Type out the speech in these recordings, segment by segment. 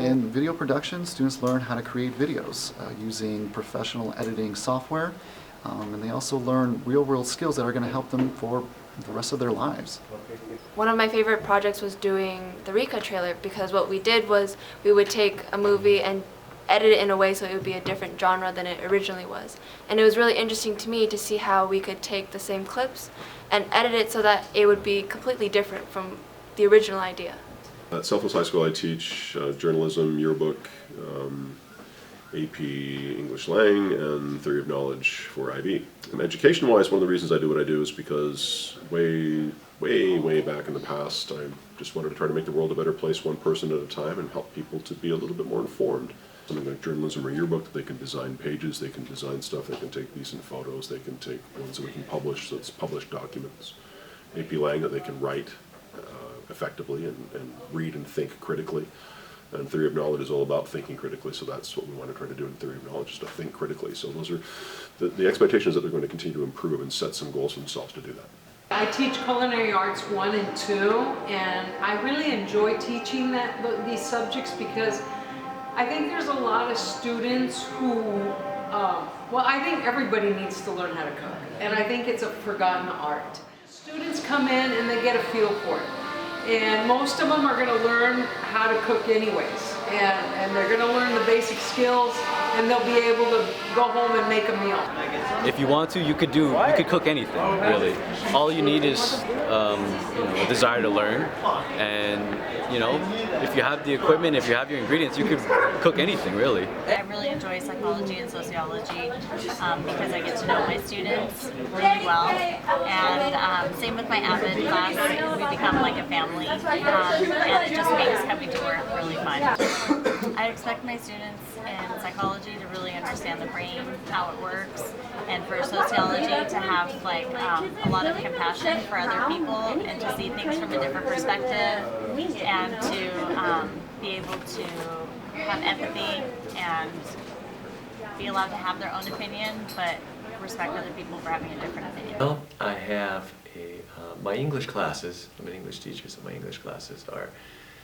In video production, students learn how to create videos using professional editing software, and they also learn real-world skills that are going to help them for the rest of their lives. One of my favorite projects was doing the Rika trailer, because what we did was we would take a movie and edit it in a way so it would be a different genre than it originally was. And it was really interesting to me to see how we could take the same clips and edit it so that it would be completely different from the original idea. At South Hills High School I teach journalism, yearbook, AP English Lang, and Theory of Knowledge for IB. And education-wise, one of the reasons I do what I do is because way back in the past I just wanted to try to make the world a better place one person at a time and help people to be a little bit more informed. Something like journalism or yearbook, that they can design pages, they can design stuff, they can take decent photos, they can take ones that we can publish, so it's published documents. AP Lang, that they can write effectively and read and think critically. And Theory of Knowledge is all about thinking critically, so that's what we want to try to do in Theory of Knowledge, is to think critically. So those are, the expectation is that they're going to continue to improve and set some goals for themselves to do that. I teach Culinary Arts 1 and 2, and I really enjoy teaching these subjects because I think there's a lot of students who, well, I think everybody needs to learn how to cook, and I think it's a forgotten art. Students come in and they get a feel for it, and most of them are going to learn how to cook anyways, and they're going to learn the basic skills, and they'll be able to go home and make a meal. If you want to, you could cook anything, really. All you need is a desire to learn, and if you have the equipment, if you have your ingredients, you could cook anything, really. I really enjoy psychology and sociology because I get to know my students really well, and same with my AVID class. We become like a family, and it just makes coming to work really fun. I expect my students in psychology to really understand the brain, how it works, and for sociology to have a lot of compassion for other people and to see things from a different perspective, and to be able to have empathy and be allowed to have their own opinion, but respect other people for having a different opinion. Well, I have my English classes, I'm an English teacher, so my English classes are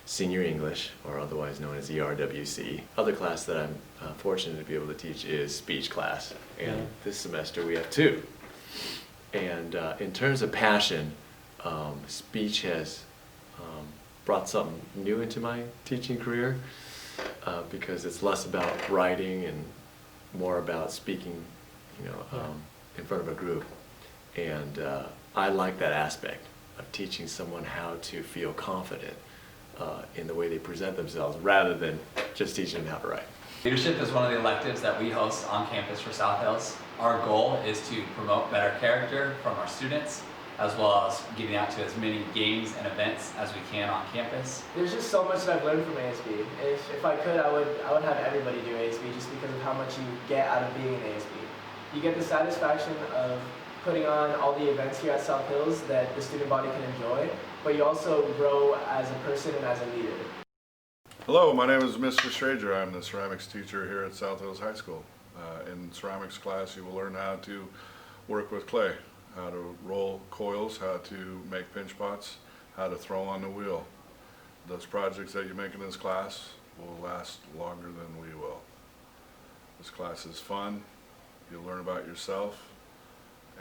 Senior English, or otherwise known as ERWC. Other class that I'm fortunate to be able to teach is speech class, and this semester we have 2. And in terms of passion, speech has brought something new into my teaching career because it's less about writing and more about speaking, in front of a group. And I like that aspect of teaching someone how to feel confident in the way they present themselves, rather than just teaching them how to write. Leadership is one of the electives that we host on campus for South Hills. Our goal is to promote better character from our students, as well as getting out to as many games and events as we can on campus. There's just so much that I've learned from ASB. If I could, I would have everybody do ASB just because of how much you get out of being in ASB. You get the satisfaction of putting on all the events here at South Hills that the student body can enjoy, but you also grow as a person and as a leader. Hello, my name is Mr. Strager. I'm the ceramics teacher here at South Hills High School. In ceramics class, you will learn how to work with clay, how to roll coils, how to make pinch pots, how to throw on the wheel. Those projects that you make in this class will last longer than we will. This class is fun. You'll learn about yourself,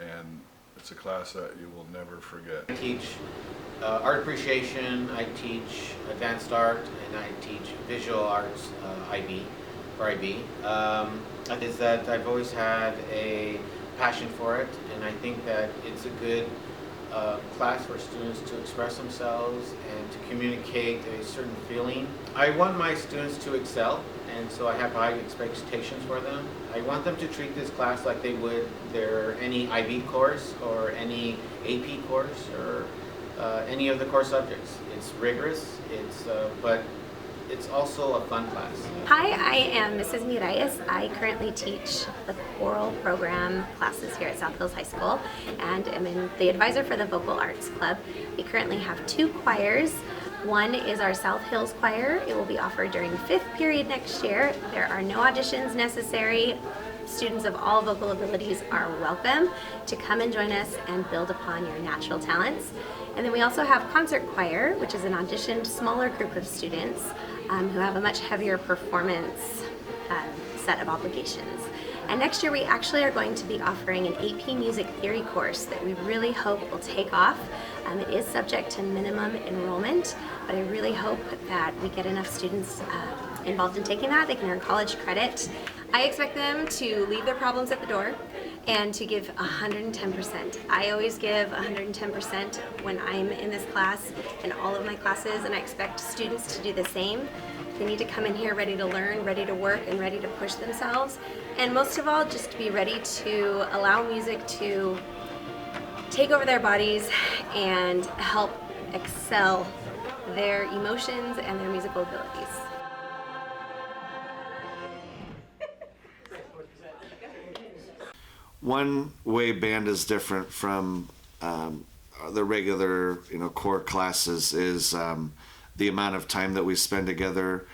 and it's a class that you will never forget. I teach art appreciation, I teach advanced art, and I teach visual arts IB. Is that I've always had a passion for it, and I think that it's a good class for students to express themselves and to communicate a certain feeling. I want my students to excel, and so I have high expectations for them. I want them to treat this class like they would any IB course or any AP course or any of the core subjects. It's rigorous, but it's also a fun class. Hi, I am Mrs. Miralles. I currently teach the choral program classes here at South Hills High School, and I'm the advisor for the Vocal Arts Club. We currently have 2 choirs. One is our South Hills Choir. It will be offered during 5th period next year. There are no auditions necessary. students of all vocal abilities are welcome to come and join us and build upon your natural talents. And then we also have concert choir, which is an auditioned smaller group of students who have a much heavier performance set of obligations. And next year we actually are going to be offering an AP Music Theory course that we really hope will take off. It is subject to minimum enrollment, but I really hope that we get enough students involved in taking that. They can earn college credit. I expect them to leave their problems at the door and to give 110%. I always give 110% when I'm in this class and all of my classes, and I expect students to do the same. They need to come in here ready to learn, ready to work, and ready to push themselves. And most of all, just to be ready to allow music to take over their bodies and help excel their emotions and their musical abilities. One way band is different from the regular, core classes is the amount of time that we spend together,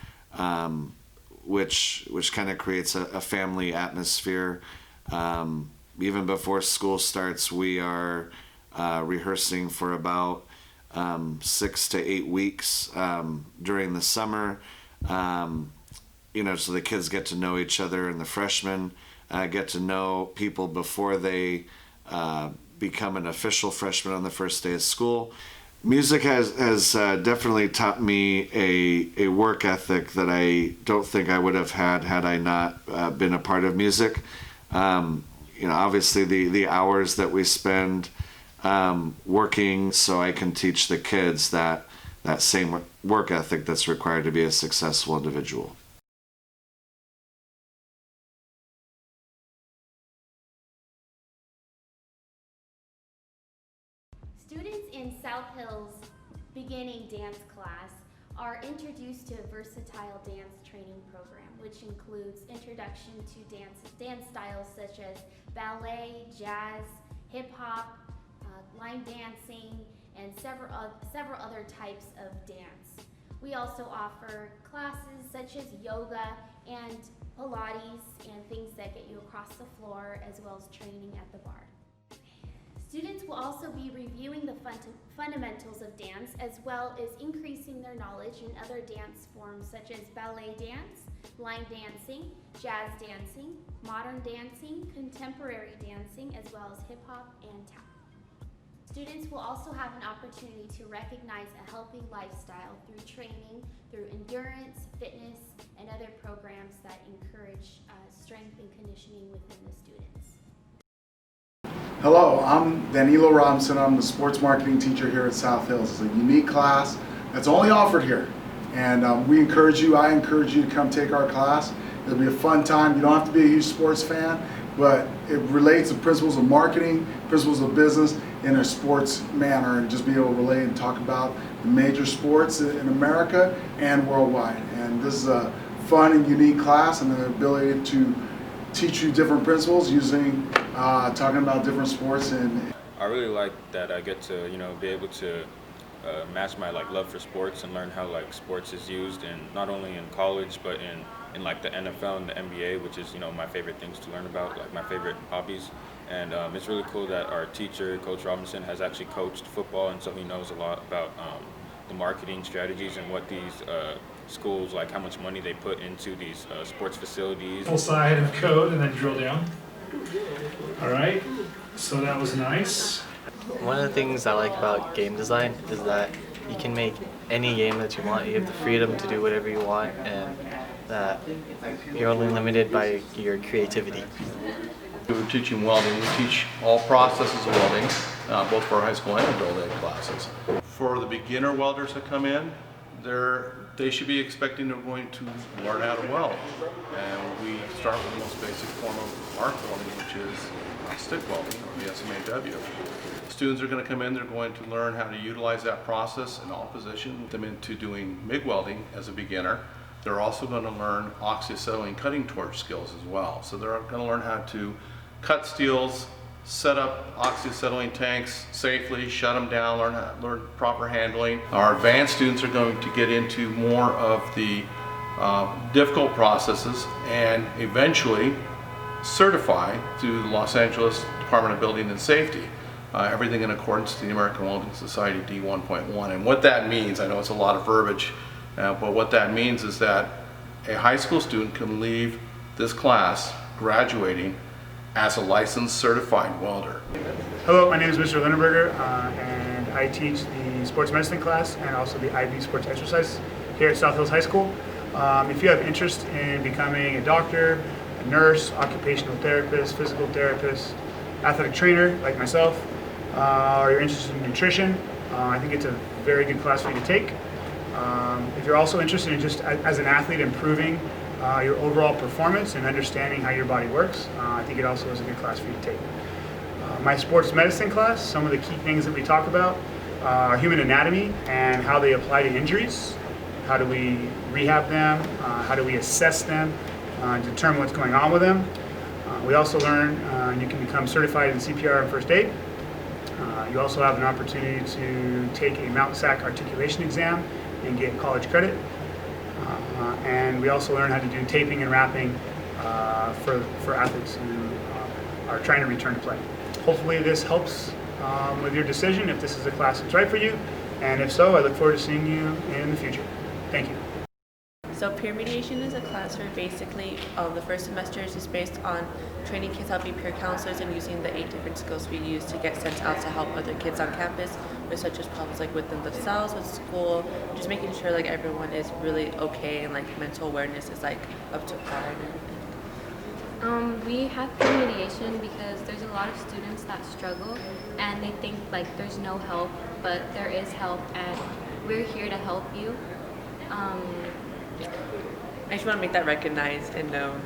which kind of creates a family atmosphere. Even before school starts, we are rehearsing for about 6 to 8 weeks during the summer. So the kids get to know each other, and the freshmen get to know people before they become an official freshman on the first day of school. Music has definitely taught me a work ethic that I don't think I would have had I not been a part of music. Obviously the hours that we spend working so I can teach the kids that same work ethic that's required to be a successful individual. Students in South Hill's beginning dance class are introduced to a versatile dance training program, which includes introduction to dance styles such as ballet, jazz, hip-hop, line dancing, and several other types of dance. We also offer classes such as yoga and Pilates and things that get you across the floor, as well as training at the bar. Students will also be reviewing the fundamentals of dance, as well as increasing their knowledge in other dance forms such as ballet dance, line dancing, jazz dancing, modern dancing, contemporary dancing, as well as hip-hop and tap. Students will also have an opportunity to recognize a healthy lifestyle through training, through endurance, fitness, and other programs that encourage strength and conditioning within the students. Hello, I'm Danilo Robinson. I'm the sports marketing teacher here at South Hills. It's a unique class that's only offered here. And I encourage you to come take our class. It'll be a fun time. You don't have to be a huge sports fan, but it relates to principles of marketing, principles of business in a sports manner, and just be able to relate and talk about the major sports in America and worldwide. And this is a fun and unique class, and the ability to teach you different principles using talking about different sports. And I really like that I get to be able to match my love for sports and learn how sports is used in not only in college but in the NFL and the NBA, which is my favorite things to learn about, my favorite hobbies. And it's really cool that our teacher, Coach Robinson, has actually coached football, and so he knows a lot about the marketing strategies and what these schools, how much money they put into these sports facilities. Full side of code and then drill down. All right, so that was nice. One of the things I like about game design is that you can make any game that you want. You have the freedom to do whatever you want, and that you're only limited by your creativity. We're teaching welding. We teach all processes of welding, both for high school and adult ed classes. For the beginner welders that come in, they should be expecting they're going to learn how to weld. And we start with the most basic form of arc welding, which is stick welding, or the SMAW. Students are going to come in, they're going to learn how to utilize that process in all positions, them into doing MIG welding as a beginner. They're also going to learn oxyacetylene cutting torch skills as well. So they're going to learn how to cut steels, set up oxyacetylene tanks safely, shut them down, learn proper handling. Our advanced students are going to get into more of the difficult processes and eventually certified through the Los Angeles Department of Building and Safety. Everything in accordance to the American Welding Society D1.1. And what that means, I know it's a lot of verbiage, but what that means is that a high school student can leave this class graduating as a licensed certified welder. Hello, my name is Mr. Lindenberger, and I teach the sports medicine class and also the IB sports exercise here at South Hills High School. If you have interest in becoming a doctor, a nurse, occupational therapist, physical therapist, athletic trainer like myself, or you're interested in nutrition, I think it's a very good class for you to take. If you're also interested in just as an athlete improving your overall performance and understanding how your body works, I think it also is a good class for you to take. My sports medicine class, some of the key things that we talk about are human anatomy and how they apply to injuries. How do we rehab them? How do we assess them? Determine what's going on with them. We also learn you can become certified in CPR and first aid. You also have an opportunity to take a Mount SAC articulation exam and get college credit. And we also learn how to do taping and wrapping for athletes who are trying to return to play. Hopefully this helps with your decision if this is a class that's right for you. And if so, I look forward to seeing you in the future. Thank you. So peer mediation is a class where basically the first semester is just based on training kids how to be peer counselors and using the 8 different skills we use to get sent out to help other kids on campus with such as problems like within themselves, with school, just making sure like everyone is really okay and like mental awareness is like up to par. We have peer mediation because there's a lot of students that struggle and they think like there's no help, but there is help and we're here to help you. I just want to make that recognized and known.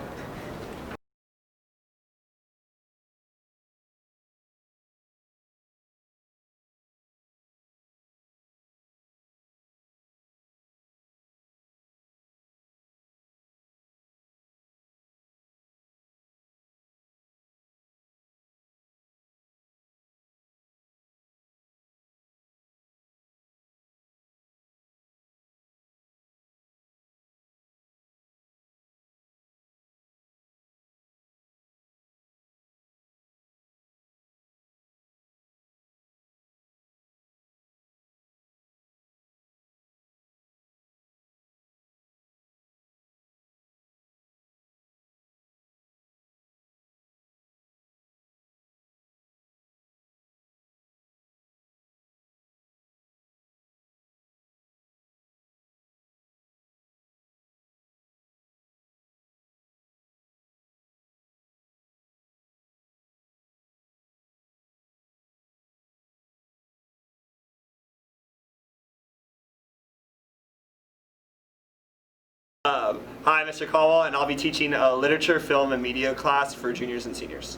Hi, Mr. Caldwell, and I'll be teaching a literature, film, and media class for juniors and seniors.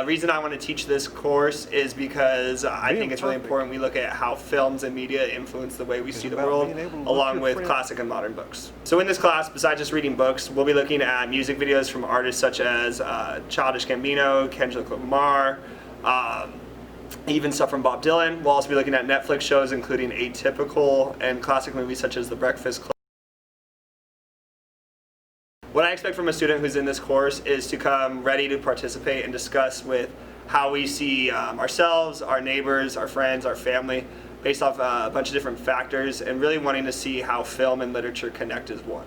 Reason I want to teach this course is because I think it's really important we look at how films and media influence the way we see the world, along with classic and modern books. So in this class, besides just reading books, we'll be looking at music videos from artists such as Childish Gambino, Kendrick Lamar, even stuff from Bob Dylan. We'll also be looking at Netflix shows including Atypical and classic movies such as The Breakfast Club. What I expect from a student who's in this course is to come ready to participate and discuss with how we see ourselves, our neighbors, our friends, our family, based off a bunch of different factors, and really wanting to see how film and literature connect as one.